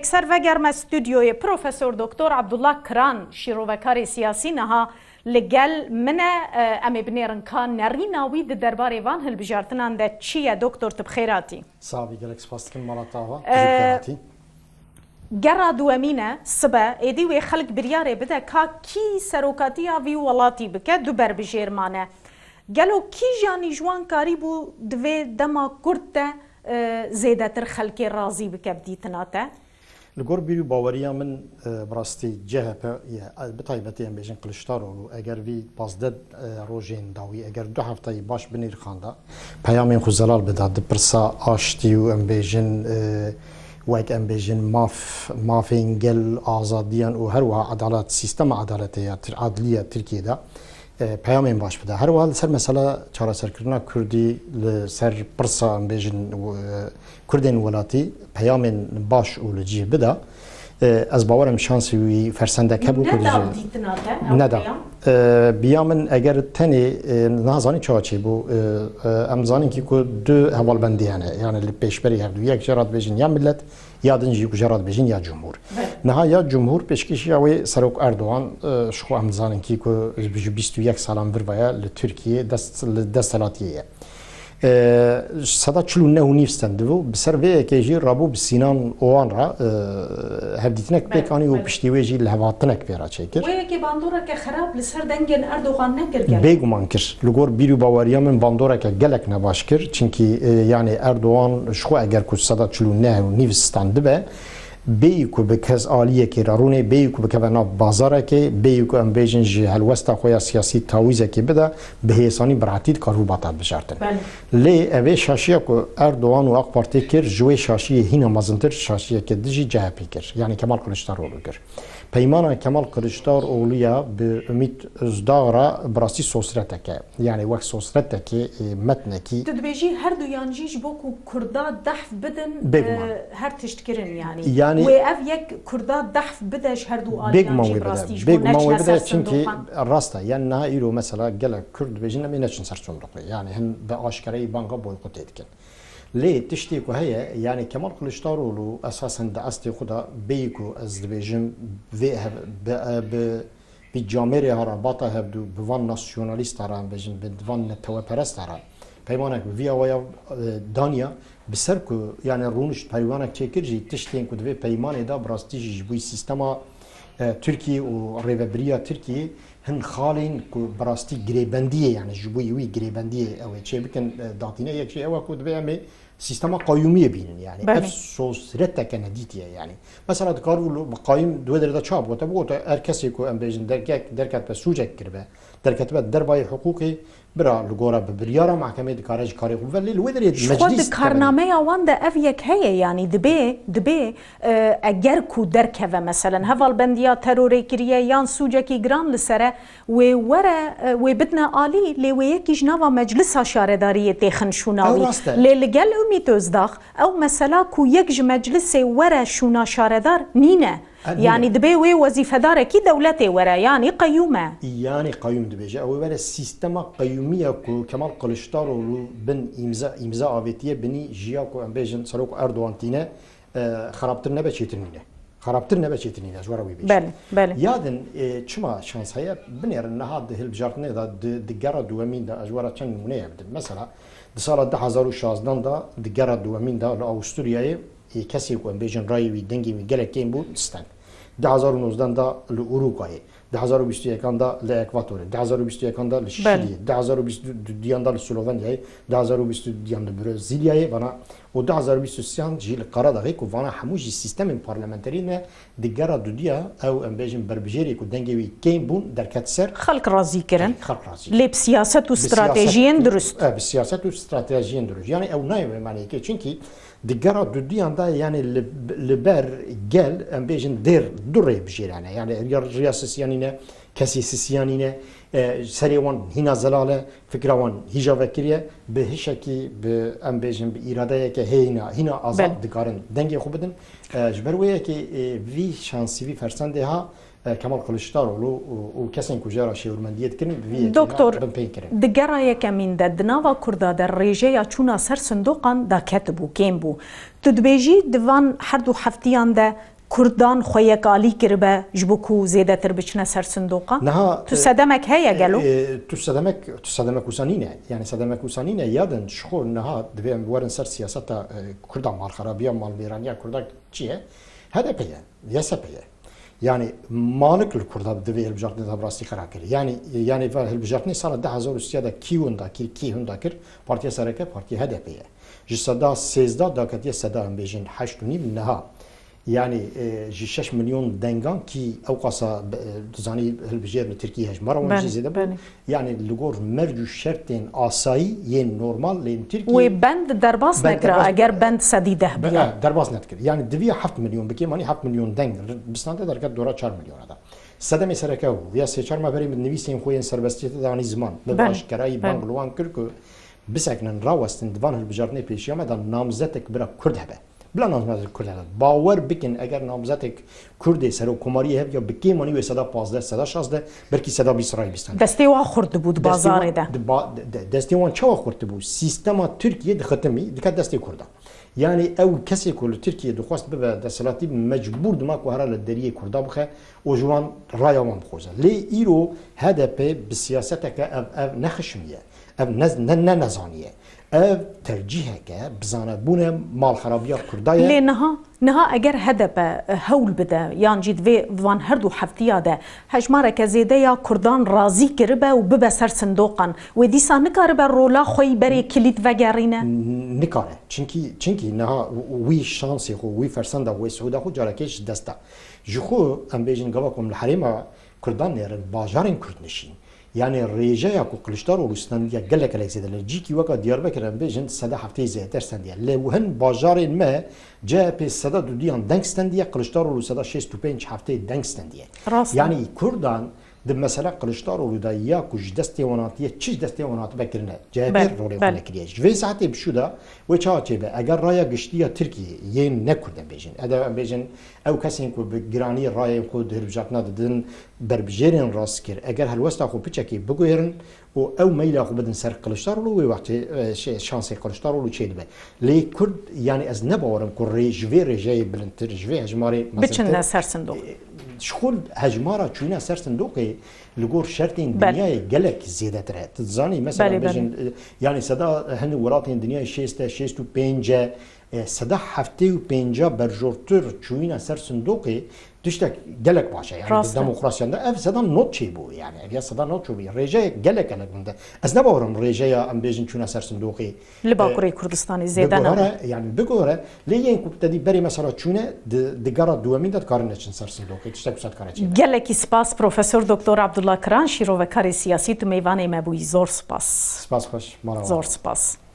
یکسر وگرم استودیوی پروفسور دکتر عبدالله کران شیروکاری سیاسی نها لگل من امی بنیرن کان نریناوی د درباره وان هل بجارتنان ده چیه دکتر تبخیراتی صافي قالك سباستكن مراتاها تبخيراتي گرا دوامینه سبا ایدی و خلق بریاره بده که کی سروکاتیا وی ولاتی بکه دو بر بجرمانه گلو کی جانی جوان کاری بو دوی دما کرده زیده تر خلقی رازی بکه بدیتناته لگور بیرو باوریا من براستی جهه بطایبتی ام بیجن قلشتارو اگر وی بازدد روژین داوی اگر دو هفته باش بنیر خانده پیامین خوزلال بده دپرسا آشتی و ام بیجن وایک ام بیجن مافین گل آزادیان و هر وها عدالت سیستم عدالتی عدلیه ترکیه ده پیامین باش بده هر وها سر مثلا چاره سرکردنا کردی سر پرسا ام بیجن کردین ولاتی پیامین باش و لجیه بده از باورم شانسی وی فرسنده کبو ندا بیامن اگر تنی نازانی چاچی بو امزانی کی کو دو حوال بندی یعنی پیشبری هر دو یک جرات بیجن یا ملت یا دنجی کو جرات بیجن یا جمهور نه یا جمهور پیشکش یا وی سروک اردوغان شخو امزانی کی کو 21 سالان بر ویا لترکیه دستلاتیه صدا چلو نه نیستند و بسر وی کیجی رابو بسینان اوان را هفدیتنک بکانی و پشتیویجی لهواتنک بیرا چکر. وی که باندورا که خراب لسر دنگن اردوغان نکرد. بیگو منکر. لگور بیرو باوریا من باندورا که گلک نباش کر چنکی یعنی اردوغان شخو اگر کج صدا چلو نه نیستند به بیکو بکز عالیه که رونه بیکو بکونا بازاره که بیکو ام بیجن جه هلوستا خویا سیاسی تاویزه که بده به حسانی براتید کارو باتاد بشارتن. لی اوه شاشیه که اردوغان و اق پارتی کر جوی شاشیه هینا مازنتر شاشیه که دجی جهپی کر یعنی کمال کلشتاروغلو کر. پیمان کمال کلشتاروغلویا به امید ازدارا براستی سوسرته که یعنی وقت سوسرته که متنه کی تدبیجی هر دو یانجیش بوکو کردا دحف بدن هر تشتکرن يعني و اف یک کردا دحف بدش هر دو آلیانجی براستیش بيج ما بده چونكي راستا يعني نهايرو مثلا قال كرد بيجينا مينش نصير صندوق يعني هن باشكري بانكا بويكوت يتكن ليه تشتيكو هي يعني كمال كلشتارولو اساسا داستي خدا بيكو از بيجم في بجامعه هرباتا هبدو بوان ناسيوناليست هران بيجم بوان توپرست هران پیمانک ویا ویا دانیا بسر کو یعنی رونش پیمانک چکرجی تشتین کو دوی پیمانه دا براستیج بوی سیستما ترکیه و ریوبریا ترکیه هن خالین کو براستی گریبندیه یعنی جبوی وی گریبندیه او چه بکن داتینه یک چه او کو دوی امی سیستما قایومیه بینن يعني اف سوسرته كنديتيه يعني مثلا دكارولو قايم دو دردا چاب وتا بو اركسي کو ام بيجن دركات بسوجك كربه دركات درباي حقوقي برا لغورا ببريارا محكمه دكارج كاري ولا الودري مجلس كارنامه وان ده اف يك هي يعني دبي اگر کو دركه مثلا هفال بنديا تروري كريه يان سوجكي جران لسره وورا وبدنا الي لي ويكي جنوا مجلس شارداريه تخن شوناوي للجل ميتوزداخ او مثلا كو يك مجلس ورا شونا شاردار نينه يعني دبي وظيفه دار كي دولتي ورا يعني قيومه يعني قيوم دبي او ورا السيستم قيوميه كمال قلشتارو بن امضاء افيتيه بني جياكو ام بيجن سروق اردوغان تينه خرابتر نبچيتنينه خرابتر نبچيتنينه جوارا وي بيش بله يادن چما شانس هيا بنير نهاد هل بجارتنه دا دگرا دوامين دا اجوارا چن نمونه يبدن مثلا سال 2016 دا دگرا دوامين دا لاوستريا کسی کو ام بیجن رای وی دنگی می گله کیم بود استن 2019 دا لاوروگوای 2021 دا لاکواتور 2021 دا لشیلی 2022 دا لسلوونیا 2022 دا برزیلیا وانا و 2023 جیل قرار کو وانا هموجی سیستم پارلمانتری نه دگرا دودیا او ام بیجن بربجری کو دنگی وی کیم بون در کتسر خلق راضی کرن لی سیاست و استراتژیین درست سیاست و استراتژیین درست یعنی او نه معنی که چونکی دقرا دوديان دا يعني لبر قال ام بيجن دير دري بجيرانه يعني رياس سيانينه كسي سيانينه سريوان هنا زلاله فكروان هيجا فكريه بهشكي بام بيجن باراده هنا ازاد دقارن دنگي خو بدن جبرويه كي في شانسي في فرسندها كمال كلشتارولو و کسین کجا را شورمندیت کردن وی دکتر دگرای کمین ددنا و کردا در ریجه یا چونا سر صندوقان دا کتبو کیم بو تدبیجی دوان هر دو هفتیان ده کردان خویک عالی کربه جبکو زیده تر بچنه سر صندوقا نها تو صدمک هیا گلو تو صدمك وسانينه يعني صدمك وسانينه يادن شخور نها دبي ورن سر سياسات كردان مال خرابيه مال ميرانيه كردان چيه هذا بيه يسا بيه يعني مالك الكرد دبي البجارتني دبراستي خرا كري يعني البجارتني صار 10000 استياده كيون دا كي هوندا كر بارتي سركه بارتي هذا بيه جسدا 13 داكتي سدا بيجين 8 نها يعني جي 6 مليون دنگان كي اوقاسا تزاني هالبجير تركيا هج مره ونجي زيد يعني اللغور مرجو شرطين اساي ين نورمال لين تركيا وبند درباس نكرا اگر بند سديده بيه درباس نتكر يعني دبي 7 مليون بكي ماني 7 مليون دنگ بسنده دركت دورا 4 مليون هذا صدمه سركه ويا سي 4 ما بري من نويسين خوين سربستي داني زمان بباش كراي بانغلوان كركو بسكنن راوستن دبان هالبجارني بيشيا مدى نامزتك برا كرد هبه بلا نامزد کرد هست باور بکن اگر نامزد کرد سر و کماری هست یا بکی مانی و صدا 15 صدا 16 برکی صدا 20 رای بیستن دستی وا خورد بود بازار ده دستی وان چه خورد بود سیستم ترکیه دختمی دکت دستی کرد يعني او كسي كل تركيا دخواست ببا دسلاتي مجبور دماغ وهرا للدريه كردا بخه وجوان رايا وان بخوزه لي ايرو هدف بسياستك اف نخشميه اف نزانيه اف ترجيحك بزانه بونه مال خرابيه كردايه لانها اگر هدف هول بده یان جید وان هردو هفتیا ده هجماره که زیده یا کردان راضی کربه و ببه سر صندوقان و دیسا نکاره بر رولا خوی بری کلید وگرینه نکاره چونکی نها وی شانسی خو وی فرسنده وی سعوده خو جارکش دسته جخو ام بیجن گواکم الحريمه كردان نيرن باجارن كرد نشين يعني الرجايا كو قلشتار ولستانيا قالك عليك زيد الجيكي وكا دياربكر ام بيجن سدا حفتي زي ترسنديا لوهن باجارن ما جاء بي سدا دوديان دنكستنديا قلشتار ولسدا 65 حفتي دنكستنديا يعني كردان دم مثلا قلشتار ولدا يا كوج دستي وناتيه تشي دستي ونات بكرنا جابر رولي خلكريا في ساعتي بشودا وچا چبه اگر رايا گشتيا تركيا ين نكردن بيجن ادا بيجن او كسين كو بگراني رايا خود هربجاتنا ددن بربجيرن راسكر اگر هلوستا خو بچكي بگويرن او ميلا خو بدن سر قلشتار ولو وقت شانسي قلشتار ولو چيد به لي كرد يعني از نباورم كو ريجوي ريجاي بلنتر ريجوي هجماري بچن سر صندوق شغل هجمارة چونا سر صندوقي لغور شرطين دنياي قلق زيادة ترى تتزاني مثلا بجن يعني صدا هن ولاتين دنياي شيستو بينجا صدا حفتي و بينجا برجورتر چونا سر صندوقي تشتك قلق باشا يعني الديمقراطيا ده اف صدا نوت شي بو يعني اف صدا نوت شو بي رجاي قلق من ده از نباورم رجاي ام بيجن چونا سر صندوقي لباكوري كردستاني زيدانا يعني بگوره لين كو تدي بري مثلا چونه دگرا دومين دات کارن چن سر صندوقي تشتك سات کارچي قلق سپاس پروفسور دکتر عبدالله کران شیرو و کار سیاسی تو میوان مبوی زور سپاس سپاس خوش مرحبا زور سپاس